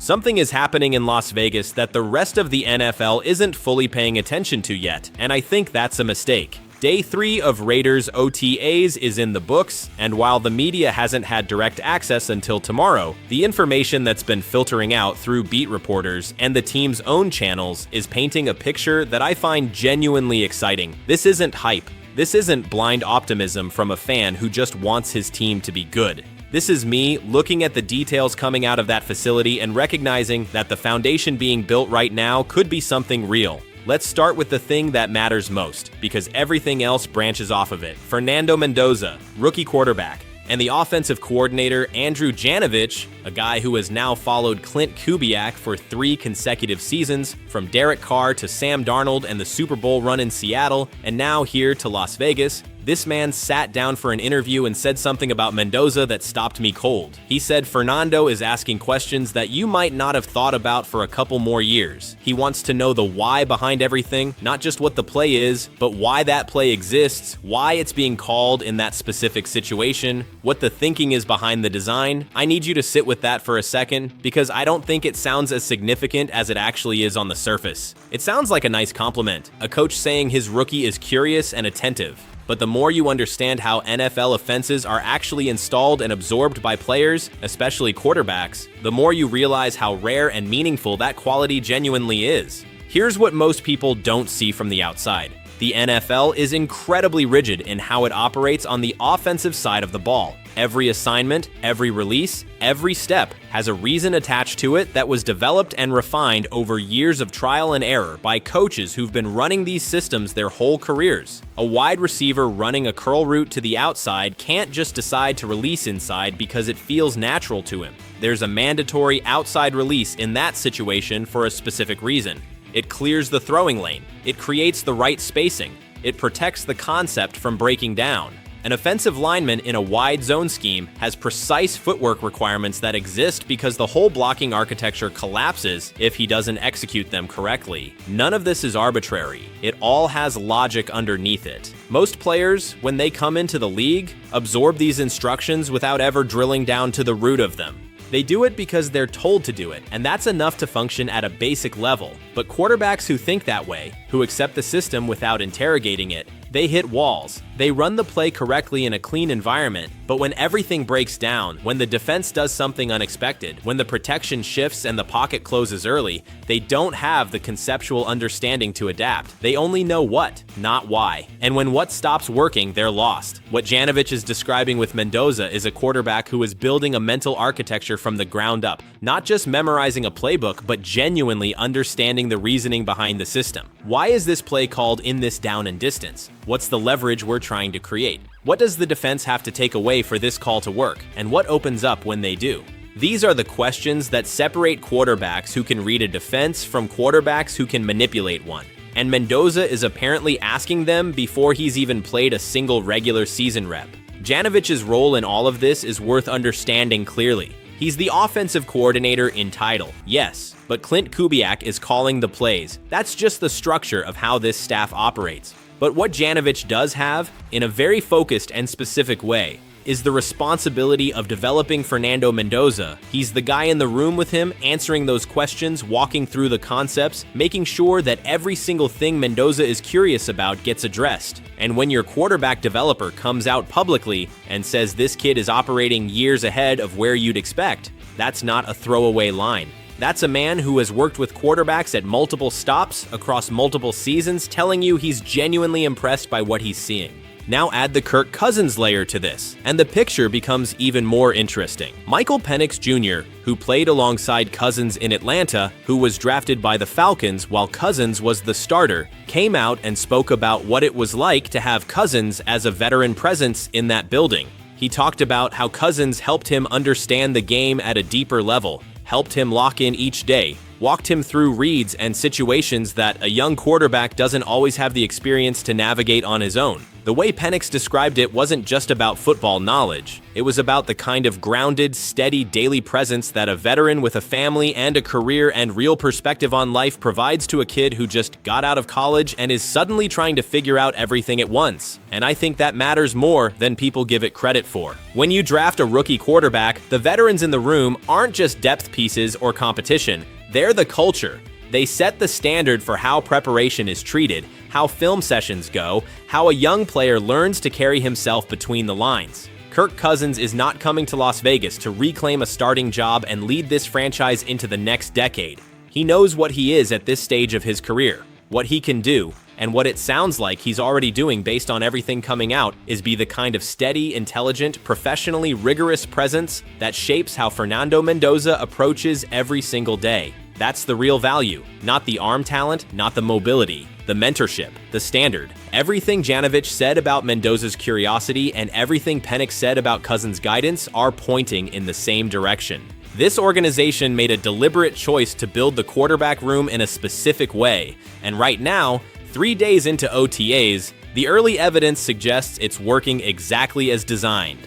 Something is happening in Las Vegas that the rest of the NFL isn't fully paying attention to yet, and I think that's a mistake. Day 3 of Raiders OTAs is in the books, and while the media hasn't had direct access until tomorrow, the information that's been filtering out through beat reporters and the team's own channels is painting a picture that I find genuinely exciting. This isn't hype. This isn't blind optimism from a fan who just wants his team to be good. This is me looking at the details coming out of that facility and recognizing that the foundation being built right now could be something real. Let's start with the thing that matters most, because everything else branches off of it. Fernando Mendoza, rookie quarterback, and the offensive coordinator Andrew Janovich, a guy who has now followed Clint Kubiak for 3 consecutive seasons, from Derek Carr to Sam Darnold and the Super Bowl run in Seattle, and now here to Las Vegas. This man sat down for an interview and said something about Mendoza that stopped me cold. He said Fernando is asking questions that you might not have thought about for a couple more years. He wants to know the why behind everything, not just what the play is, but why that play exists, why it's being called in that specific situation, what the thinking is behind the design. I need you to sit with that for a second, because I don't think it sounds as significant as it actually is on the surface. It sounds like a nice compliment, a coach saying his rookie is curious and attentive. But the more you understand how NFL offenses are actually installed and absorbed by players, especially quarterbacks, the more you realize how rare and meaningful that quality genuinely is. Here's what most people don't see from the outside. The NFL is incredibly rigid in how it operates on the offensive side of the ball. Every assignment, every release, every step has a reason attached to it that was developed and refined over years of trial and error by coaches who've been running these systems their whole careers. A wide receiver running a curl route to the outside can't just decide to release inside because it feels natural to him. There's a mandatory outside release in that situation for a specific reason. It clears the throwing lane. It creates the right spacing. It protects the concept from breaking down. An offensive lineman in a wide zone scheme has precise footwork requirements that exist because the whole blocking architecture collapses if he doesn't execute them correctly. None of this is arbitrary. It all has logic underneath it. Most players, when they come into the league, absorb these instructions without ever drilling down to the root of them. They do it because they're told to do it, and that's enough to function at a basic level. But quarterbacks who think that way, who accept the system without interrogating it, they hit walls. They run the play correctly in a clean environment, but when everything breaks down, when the defense does something unexpected, when the protection shifts and the pocket closes early, they don't have the conceptual understanding to adapt. They only know what, not why. And when what stops working, they're lost. What Janovich is describing with Mendoza is a quarterback who is building a mental architecture from the ground up, not just memorizing a playbook, but genuinely understanding the reasoning behind the system. Why is this play called in this down and distance? What's the leverage we're trying to create? What does the defense have to take away for this call to work? And what opens up when they do? These are the questions that separate quarterbacks who can read a defense from quarterbacks who can manipulate one. And Mendoza is apparently asking them before he's even played a single regular season rep. Janovich's role in all of this is worth understanding clearly. He's the offensive coordinator in title, yes, but Clint Kubiak is calling the plays. That's just the structure of how this staff operates. But what Janovich does have, in a very focused and specific way, is the responsibility of developing Fernando Mendoza. He's the guy in the room with him, answering those questions, walking through the concepts, making sure that every single thing Mendoza is curious about gets addressed. And when your quarterback developer comes out publicly and says this kid is operating years ahead of where you'd expect, that's not a throwaway line. That's a man who has worked with quarterbacks at multiple stops across multiple seasons, telling you he's genuinely impressed by what he's seeing. Now add the Kirk Cousins layer to this, and the picture becomes even more interesting. Michael Penix Jr., who played alongside Cousins in Atlanta, who was drafted by the Falcons while Cousins was the starter, came out and spoke about what it was like to have Cousins as a veteran presence in that building. He talked about how Cousins helped him understand the game at a deeper level, helped him lock in each day, walked him through reads and situations that a young quarterback doesn't always have the experience to navigate on his own. The way Penix described it wasn't just about football knowledge. It was about the kind of grounded, steady daily presence that a veteran with a family and a career and real perspective on life provides to a kid who just got out of college and is suddenly trying to figure out everything at once. And I think that matters more than people give it credit for. When you draft a rookie quarterback, the veterans in the room aren't just depth pieces or competition. They're the culture. They set the standard for how preparation is treated, how film sessions go, how a young player learns to carry himself between the lines. Kirk Cousins is not coming to Las Vegas to reclaim a starting job and lead this franchise into the next decade. He knows what he is at this stage of his career, what he can do, and what it sounds like he's already doing based on everything coming out is be the kind of steady, intelligent, professionally rigorous presence that shapes how Fernando Mendoza approaches every single day. That's the real value, not the arm talent, not the mobility, the mentorship, the standard. Everything Janovich said about Mendoza's curiosity and everything Penix said about Cousins' guidance are pointing in the same direction. This organization made a deliberate choice to build the quarterback room in a specific way, and right now, 3 days into OTAs, the early evidence suggests it's working exactly as designed.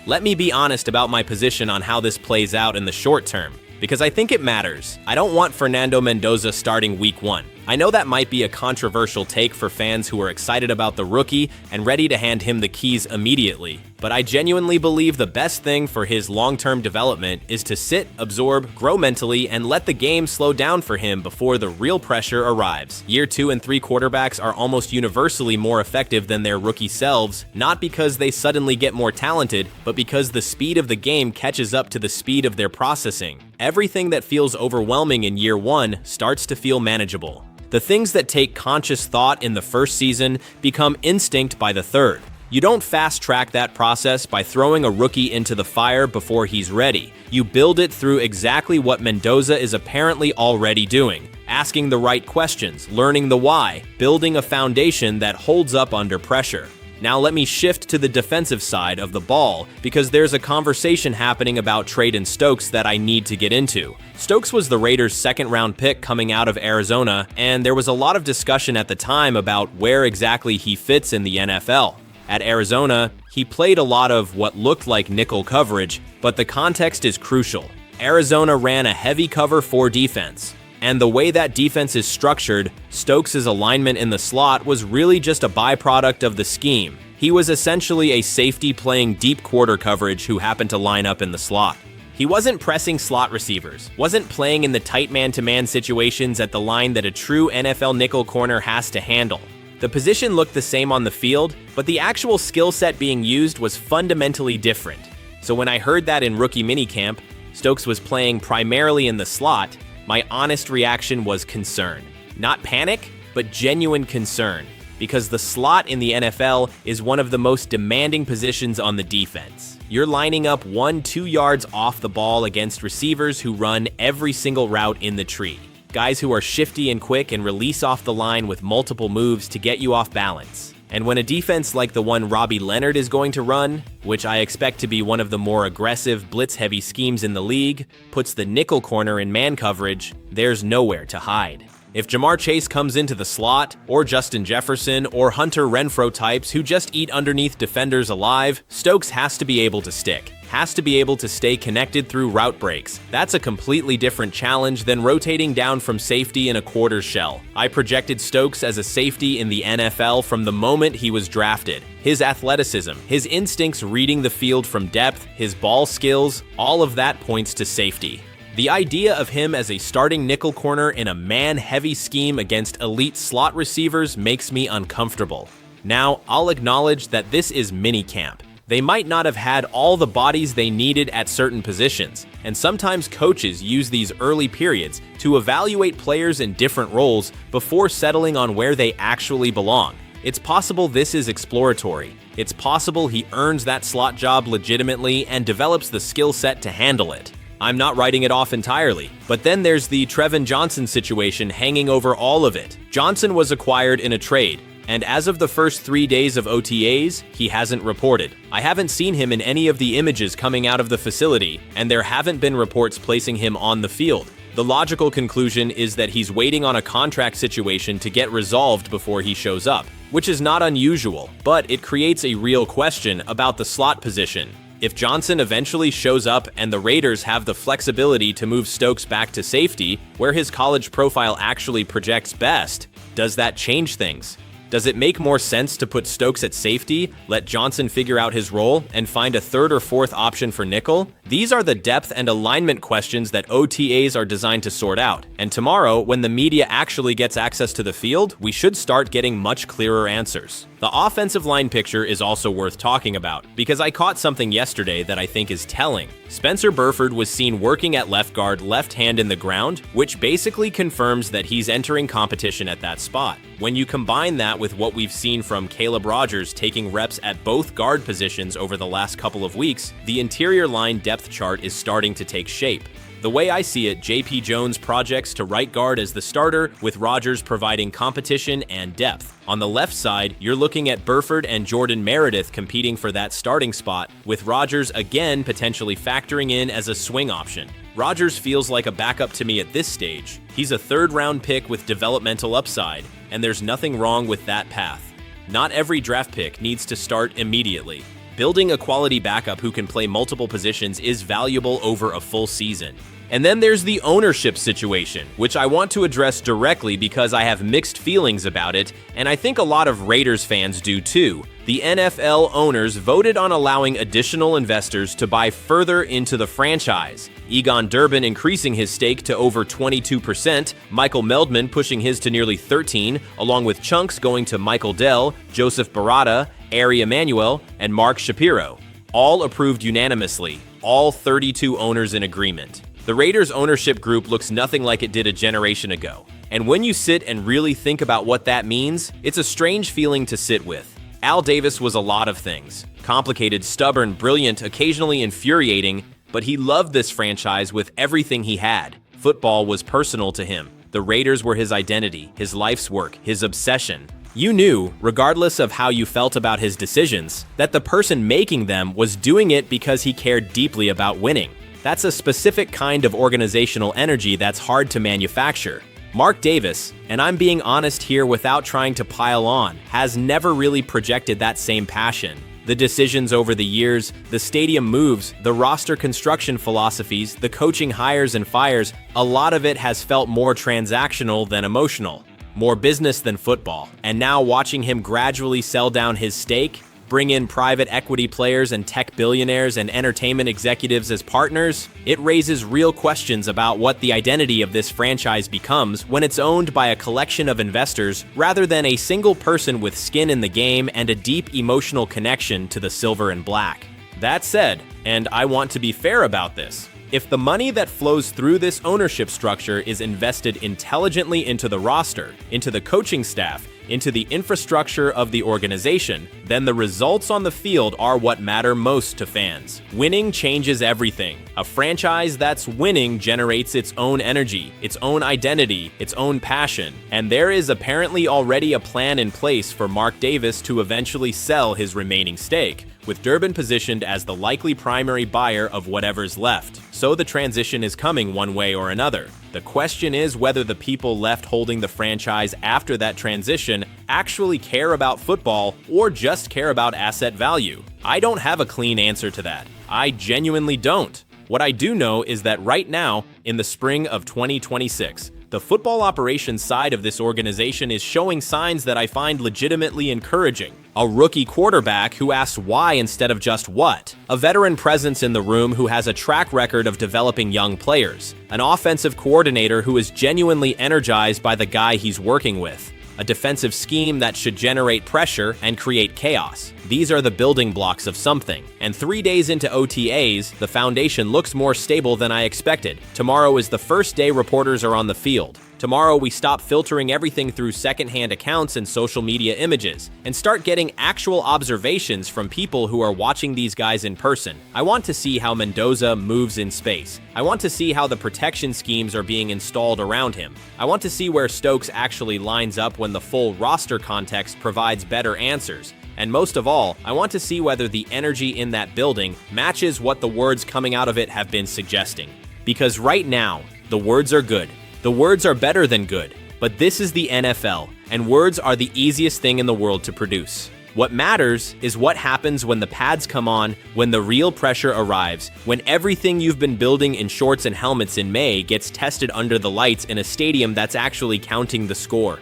Let me be honest about my position on how this plays out in the short term, because I think it matters. I don't want Fernando Mendoza starting week 1. I know that might be a controversial take for fans who are excited about the rookie and ready to hand him the keys immediately, but I genuinely believe the best thing for his long-term development is to sit, absorb, grow mentally, and let the game slow down for him before the real pressure arrives. Year 2 and 3 quarterbacks are almost universally more effective than their rookie selves, not because they suddenly get more talented, but because the speed of the game catches up to the speed of their processing. Everything that feels overwhelming in year 1 starts to feel manageable. The things that take conscious thought in the first season become instinct by the third. You don't fast-track that process by throwing a rookie into the fire before he's ready. You build it through exactly what Mendoza is apparently already doing, asking the right questions, learning the why, building a foundation that holds up under pressure. Now let me shift to the defensive side of the ball, because there's a conversation happening about Trayden Stokes that I need to get into. Stokes was the Raiders' second-round pick coming out of Arizona, and there was a lot of discussion at the time about where exactly he fits in the NFL. At Arizona, he played a lot of what looked like nickel coverage, but the context is crucial. Arizona ran a heavy cover 4 defense. And the way that defense is structured, Stokes' alignment in the slot was really just a byproduct of the scheme. He was essentially a safety playing deep quarter coverage who happened to line up in the slot. He wasn't pressing slot receivers, wasn't playing in the tight man-to-man situations at the line that a true NFL nickel corner has to handle. The position looked the same on the field, but the actual skill set being used was fundamentally different. So when I heard that in rookie minicamp, Stokes was playing primarily in the slot, my honest reaction was concern. Not panic, but genuine concern, because the slot in the NFL is one of the most demanding positions on the defense. You're lining up 1-2 yards off the ball against receivers who run every single route in the tree. Guys who are shifty and quick and release off the line with multiple moves to get you off balance. And when a defense like the one Robbie Leonard is going to run, which I expect to be one of the more aggressive, blitz-heavy schemes in the league, puts the nickel corner in man coverage, there's nowhere to hide. If Jamar Chase comes into the slot, or Justin Jefferson, or Hunter Renfrow types who just eat underneath defenders alive, Stokes has to be able to stick. Has to be able to stay connected through route breaks. That's a completely different challenge than rotating down from safety in a quarter shell. I projected Stokes as a safety in the NFL from the moment he was drafted. His athleticism, his instincts reading the field from depth, his ball skills, all of that points to safety. The idea of him as a starting nickel corner in a man-heavy scheme against elite slot receivers makes me uncomfortable. Now, I'll acknowledge that this is minicamp. They might not have had all the bodies they needed at certain positions, and sometimes coaches use these early periods to evaluate players in different roles before settling on where they actually belong. It's possible this is exploratory. It's possible he earns that slot job legitimately and develops the skill set to handle it. I'm not writing it off entirely, but then there's the Trevin Johnson situation hanging over all of it. Johnson was acquired in a trade, and as of the first 3 days of OTAs, he hasn't reported. I haven't seen him in any of the images coming out of the facility, and there haven't been reports placing him on the field. The logical conclusion is that he's waiting on a contract situation to get resolved before he shows up, which is not unusual, but it creates a real question about the slot position. If Johnson eventually shows up and the Raiders have the flexibility to move Stokes back to safety, where his college profile actually projects best, does that change things? Does it make more sense to put Stokes at safety, let Johnson figure out his role, and find a third or fourth option for nickel? These are the depth and alignment questions that OTAs are designed to sort out, and tomorrow, when the media actually gets access to the field, we should start getting much clearer answers. The offensive line picture is also worth talking about, because I caught something yesterday that I think is telling. Spencer Burford was seen working at left guard, left hand in the ground, which basically confirms that he's entering competition at that spot. When you combine that with what we've seen from Caleb Rogers taking reps at both guard positions over the last couple of weeks, the interior line depth chart is starting to take shape. The way I see it, JP Jones projects to right guard as the starter, with Rogers providing competition and depth. On the left side, you're looking at Burford and Jordan Meredith competing for that starting spot, with Rogers again potentially factoring in as a swing option. Rogers feels like a backup to me at this stage. He's a third-round pick with developmental upside, and there's nothing wrong with that path. Not every draft pick needs to start immediately. Building a quality backup who can play multiple positions is valuable over a full season. And then there's the ownership situation, which I want to address directly because I have mixed feelings about it, and I think a lot of Raiders fans do too. The NFL owners voted on allowing additional investors to buy further into the franchise. Egon Durbin increasing his stake to over 22%, Michael Meldman pushing his to nearly 13%, along with chunks going to Michael Dell, Joseph Barata, Ari Emanuel, and Mark Shapiro. All approved unanimously, all 32 owners in agreement. The Raiders ownership group looks nothing like it did a generation ago. And when you sit and really think about what that means, it's a strange feeling to sit with. Al Davis was a lot of things. Complicated, stubborn, brilliant, occasionally infuriating, but he loved this franchise with everything he had. Football was personal to him. The Raiders were his identity, his life's work, his obsession. You knew, regardless of how you felt about his decisions, that the person making them was doing it because he cared deeply about winning. That's a specific kind of organizational energy that's hard to manufacture. Mark Davis, and I'm being honest here without trying to pile on, has never really projected that same passion. The decisions over the years, the stadium moves, the roster construction philosophies, the coaching hires and fires, a lot of it has felt more transactional than emotional, more business than football. And now watching him gradually sell down his stake, bring in private equity players and tech billionaires and entertainment executives as partners, it raises real questions about what the identity of this franchise becomes when it's owned by a collection of investors rather than a single person with skin in the game and a deep emotional connection to the silver and black. That said, and I want to be fair about this, if the money that flows through this ownership structure is invested intelligently into the roster, into the coaching staff, into the infrastructure of the organization, then the results on the field are what matter most to fans. Winning changes everything. A franchise that's winning generates its own energy, its own identity, its own passion, and there is apparently already a plan in place for Mark Davis to eventually sell his remaining stake, with Durbin positioned as the likely primary buyer of whatever's left. So the transition is coming one way or another. The question is whether the people left holding the franchise after that transition actually care about football or just care about asset value. I don't have a clean answer to that. I genuinely don't. What I do know is that right now, in the spring of 2026, the football operations side of this organization is showing signs that I find legitimately encouraging. A rookie quarterback who asks why instead of just what. A veteran presence in the room who has a track record of developing young players. An offensive coordinator who is genuinely energized by the guy he's working with. A defensive scheme that should generate pressure and create chaos. These are the building blocks of something. And 3 days into OTAs, the foundation looks more stable than I expected. Tomorrow is the first day reporters are on the field. Tomorrow we stop filtering everything through secondhand accounts and social media images and start getting actual observations from people who are watching these guys in person. I want to see how Mendoza moves in space. I want to see how the protection schemes are being installed around him. I want to see where Stokes actually lines up when the full roster context provides better answers. And most of all, I want to see whether the energy in that building matches what the words coming out of it have been suggesting. Because right now, The words are good. The words are better than good. But this is the NFL, and words are the easiest thing in the world to produce. What matters is what happens when the pads come on, when the real pressure arrives, when everything you've been building in shorts and helmets in May gets tested under the lights in a stadium that's actually counting the score.